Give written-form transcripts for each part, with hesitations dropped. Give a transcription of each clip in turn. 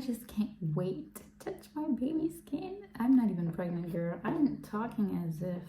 just can't wait to touch my baby skin. I'm not even pregnant, girl. I'm talking as if,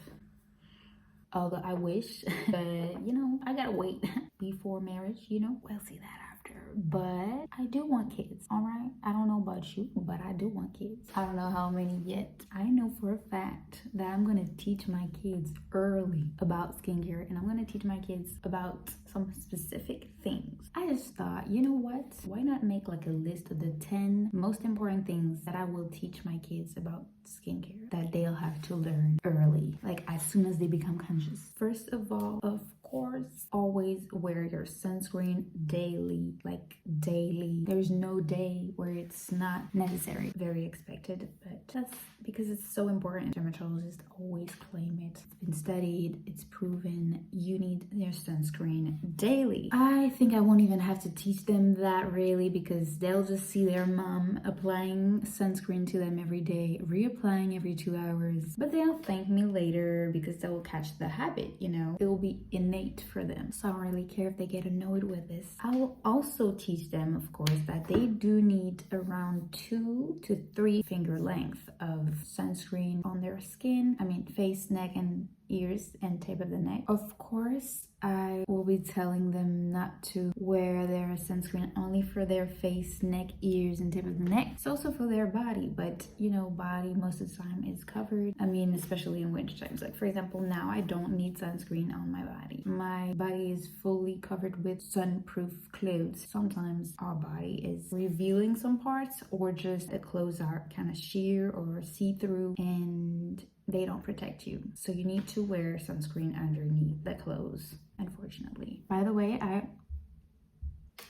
although I wish, but you know, I gotta wait before marriage, you know. We'll see that after. But I do want kids, all right? I don't know about you, but I do want kids. I don't know how many yet. I know for a fact that I'm gonna teach my kids early about skincare, and I'm gonna teach my kids about some specific things. I just thought, you know what? Why not make like a list of the 10 most important things that I will teach my kids about skincare that they'll have to learn early, like as soon as they become conscious. First of all, of course, always wear your sunscreen daily, like daily. There's no day where it's not necessary. Very expected, but that's because it's so important. Dermatologists always claim it. It's been studied, it's proven. You need your sunscreen daily. I think I won't even have to teach them that really, because they'll just see their mom applying sunscreen to them every day, reapplying every 2 hours, but they'll thank me later because they will catch the habit, you know. It will be innate for them, so I don't really care if they get annoyed with this. I will also teach them, of course, that they do need around 2 to 3 finger length of sunscreen on their skin. I mean, face, neck, and ears, and tip of the neck. Of course, I will be telling them not to wear their sunscreen only for their face, neck, ears, and tip of the neck. It's also for their body, but you know, body most of the time is covered. I mean, especially in winter times. Like for example, now I don't need sunscreen on my body. My body is fully covered with sunproof clothes. Sometimes our body is revealing some parts, or just the clothes are kind of sheer or see-through, and they don't protect you. So you need to wear sunscreen underneath the clothes, unfortunately. By the way, I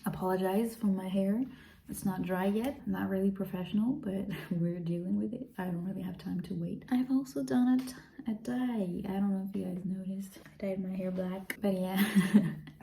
apologize for my hair. It's not dry yet. I'm not really professional, but we're dealing with it. I don't really have time to wait. I've also done a dye. I don't know if you guys noticed. I dyed my hair black, but yeah.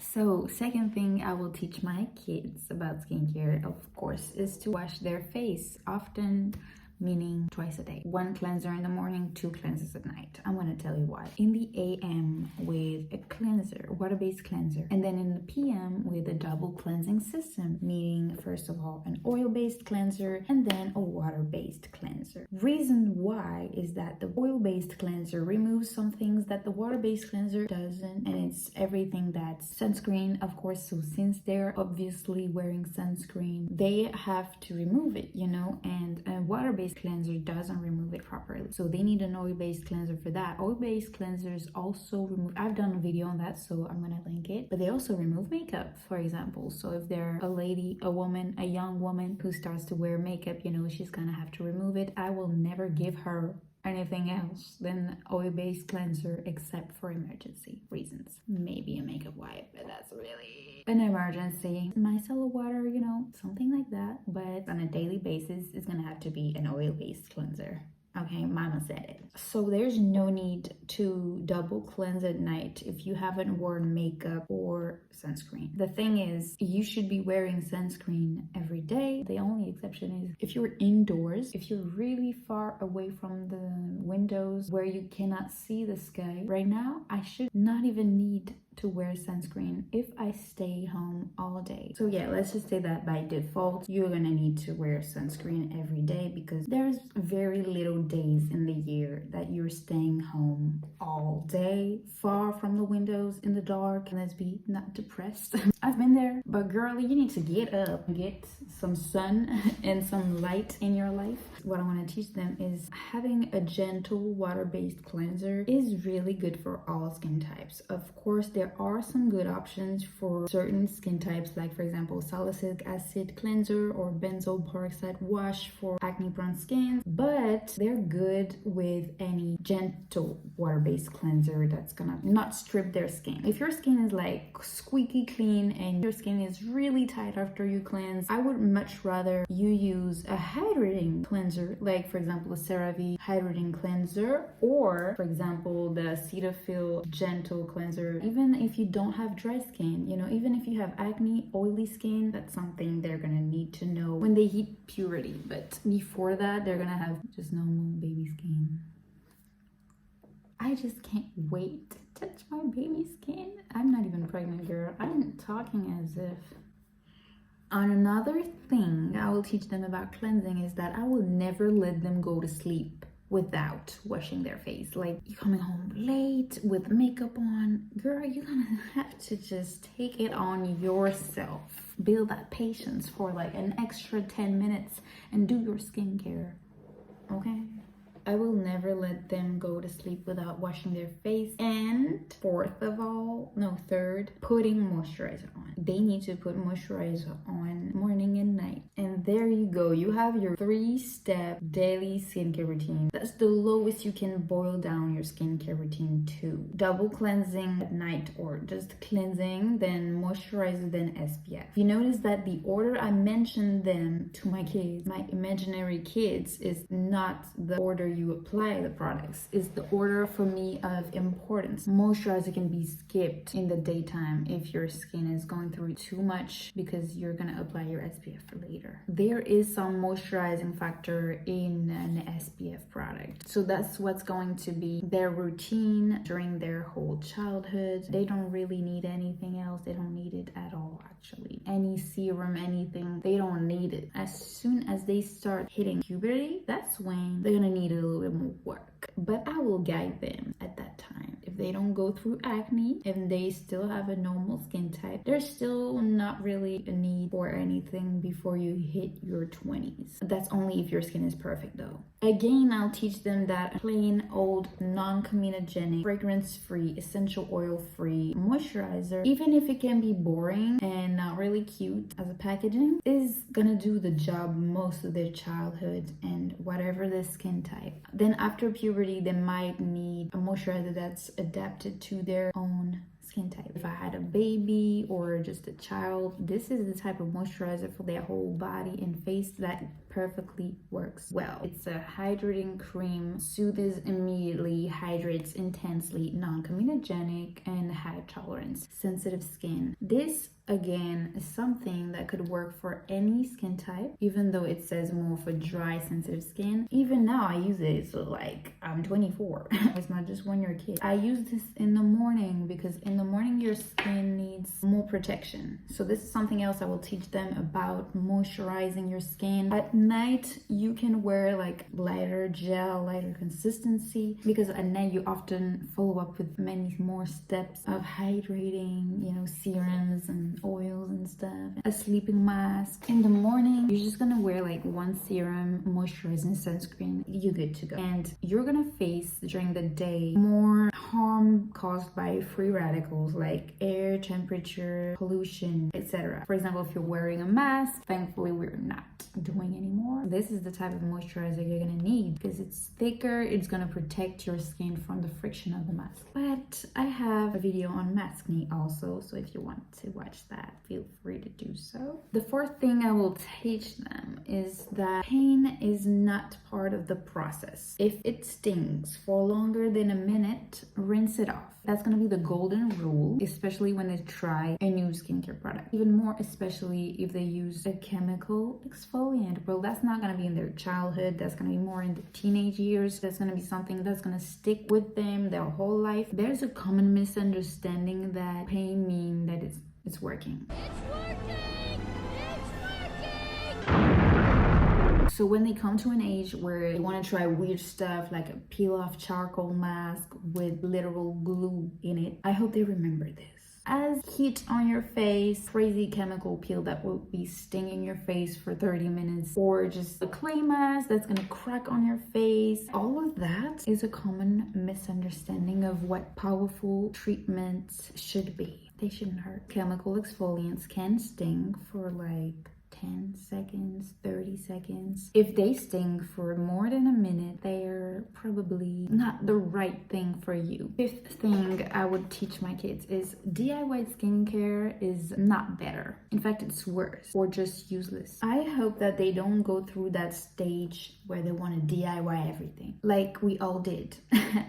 So second thing I will teach my kids about skincare, of course, is to wash their face often, meaning twice a day. 1 cleanser in the morning, 2 cleansers at night. I'm gonna tell you why. In the AM with a cleanser, water-based cleanser, and then in the PM with a double cleansing system, meaning first of all an oil-based cleanser and then a water-based cleanser. Reason why is that the oil-based cleanser removes some things that the water-based cleanser doesn't, and it's everything that's sunscreen, of course. So since they're obviously wearing sunscreen, they have to remove it, you know, and a water-based cleanser doesn't remove it properly, so they need an oil-based cleanser for that. Oil-based cleansers also remove, I've done a video on that, so I'm gonna link it, but they also remove makeup, for example. So if they're a lady, a woman, a young woman who starts to wear makeup, you know, she's gonna have to remove it. I will never give her anything else than oil-based cleanser except for emergency reasons. Maybe a makeup wipe, but that's really an emergency. Micellar water, you know, something like that. But on a daily basis, it's gonna have to be an oil-based cleanser. Okay, mama said it. So there's no need to double cleanse at night if you haven't worn makeup or sunscreen. The thing is, you should be wearing sunscreen every day. The only exception is if you're indoors, if you're really far away from the windows where you cannot see the sky. Right now, I should not even need to wear sunscreen if I stay home all day. So yeah, let's just say that by default, you're gonna need to wear sunscreen every day, because there's very little days in the year that you're staying home all day, far from the windows, in the dark. Let's be not depressed. I've been there, but girl, you need to get up, get some sun and some light in your life. What I want to teach them is having a gentle water-based cleanser is really good for all skin types. Of course, there are some good options for certain skin types, like for example salicylic acid cleanser or benzoyl peroxide wash for acne-prone skin, but they're good with any gentle water-based cleanser that's gonna not strip their skin. If your skin is like squeaky clean and your skin is really tight after you cleanse, I would much rather you use a hydrating cleanser, like for example a CeraVe hydrating cleanser, or for example the Cetaphil gentle cleanser. Even if you don't have dry skin, you know, even if you have acne, oily skin, that's something they're gonna need to know when they hit puberty. But before that, they're gonna have just normal baby skin. I just can't wait to touch my baby skin. I'm not even pregnant, girl. I'm talking as if, Another thing I will teach them about cleansing is that I will never let them go to sleep without washing their face. Like, you're coming home late with makeup on, girl, you're gonna have to just take it on yourself. Build that patience for like an extra 10 minutes and do your skincare, okay? I will never let them go to sleep without washing their face. And third, putting moisturizer on. They need to put moisturizer on morning and night. And there you go. You have your 3-step daily skincare routine. That's the lowest you can boil down your skincare routine to. Double cleansing at night, or just cleansing, then moisturizer, then SPF. You notice that the order I mentioned them to my kids, my imaginary kids, is not the order you apply the products. Is the order for me of importance. Moisturizer can be skipped in the daytime if your skin is going through too much, because you're gonna apply your SPF later. There is some moisturizing factor in an SPF product, so that's what's going to be their routine during their whole childhood. They don't really need anything else. They don't need it at all, actually. Any serum, anything, they don't need it. As soon as they start hitting puberty, that's when they're gonna need a little bit more work, but I will guide them at that time. If they don't go through acne and they still have a normal skin type, there's still not really a need for anything before you hit your 20s. That's only if your skin is perfect though. Again, I'll teach them that plain old non-comedogenic, fragrance-free, essential oil-free moisturizer, even if it can be boring and not really cute as a packaging, is gonna do the job most of their childhood and whatever the skin type. Then after puberty, they might need a moisturizer that's adapted to their own skin type. If I had a baby or just a child, this is the type of moisturizer for their whole body and face that perfectly works well. It's a hydrating cream, soothes immediately, hydrates intensely, non-comedogenic, and high tolerance, sensitive skin. This again is something that could work for any skin type, even though it says more for dry, sensitive skin. Even now I use it, so like, I'm 24. It's not just when you're a kid. I use this in the morning because in the morning your skin needs more protection. So this is something else I will teach them about moisturizing your skin. At night you can wear like lighter gel, lighter consistency, because at night you often follow up with many more steps of hydrating, you know, serums and oils and stuff. A sleeping mask. In the morning you're just gonna wear like one serum, moisturizing sunscreen, you're good to go. And you're gonna face during the day more harm caused by free radicals like air, temperature, pollution, etc. For example, if you're wearing a mask, thankfully we're not doing anymore, this is the type of moisturizer you're gonna need because it's thicker, it's gonna protect your skin from the friction of the mask. But I have a video on maskne also, so if you want to watch that, feel free to do so. The fourth thing I will teach them is that pain is not part of the process. If it stings for longer than a minute, rinse it off. That's gonna be the golden rule, especially when they try a new skincare product. Even more especially if they use a chemical exfoliant. Well, that's not gonna be in their childhood, that's gonna be more in the teenage years. That's gonna be something that's gonna stick with them their whole life. There's a common misunderstanding that pain means that it's working. It's working! It's working! So when they come to an age where they want to try weird stuff like a peel-off charcoal mask with literal glue in it, I hope they remember this. As heat on your face, crazy chemical peel that will be stinging your face for 30 minutes, or just a clay mask that's gonna crack on your face. All of that is a common misunderstanding of what powerful treatments should be. They shouldn't hurt. Chemical exfoliants can sting for like 10 seconds, 30 seconds. If they sting for more than a minute, they're probably not the right thing for you. Fifth thing I would teach my kids is DIY skincare is not better. In fact, it's worse or just useless. I hope that they don't go through that stage where they want to DIY everything like we all did.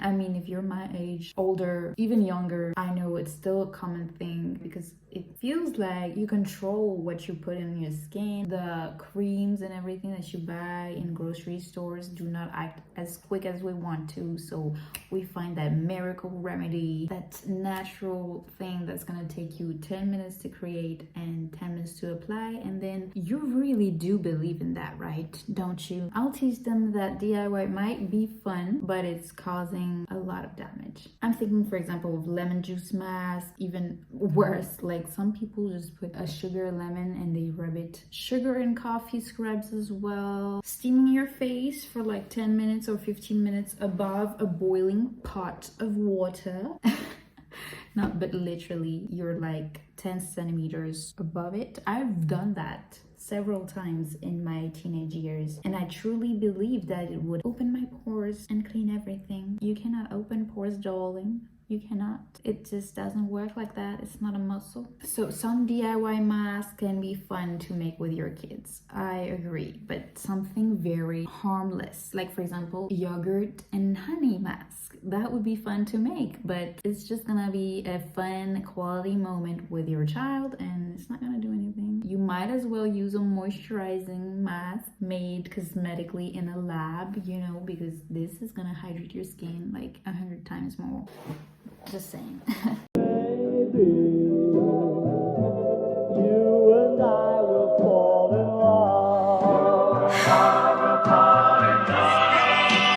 I mean, if you're my age, older, even younger, I know it's still a common thing because it feels like you control what you put in your skin, the creams and everything that you buy in grocery stores do not act as quick as we want to. So we find that miracle remedy, that natural thing that's gonna take you 10 minutes to create and 10 minutes to apply, and then you really do believe in that, right? Don't you? I'll teach them that DIY might be fun, but it's causing a lot of damage. I'm thinking, for example, of lemon juice mask. Even worse, like some people just put a sugar lemon and they rub it. Sugar and coffee scrubs as well. Steaming your face for like 10 minutes or 15 minutes above a boiling pot of water. Not, but literally, you're like 10 centimeters above it. I've done that several times in my teenage years, and I truly believe that it would open my pores and clean everything. You cannot open pores, darling. You cannot. It just doesn't work like that. It's not a muscle. So some DIY masks can be fun to make with your kids. I agree, but something very harmless, like for example, yogurt and honey mask. That would be fun to make, but it's just gonna be a fun quality moment with your child and it's not gonna do anything. You might as well use a moisturizing mask made cosmetically in a lab, you know, because this is gonna hydrate your skin like 100 times more. Just saying. Baby, you and I will fall in love.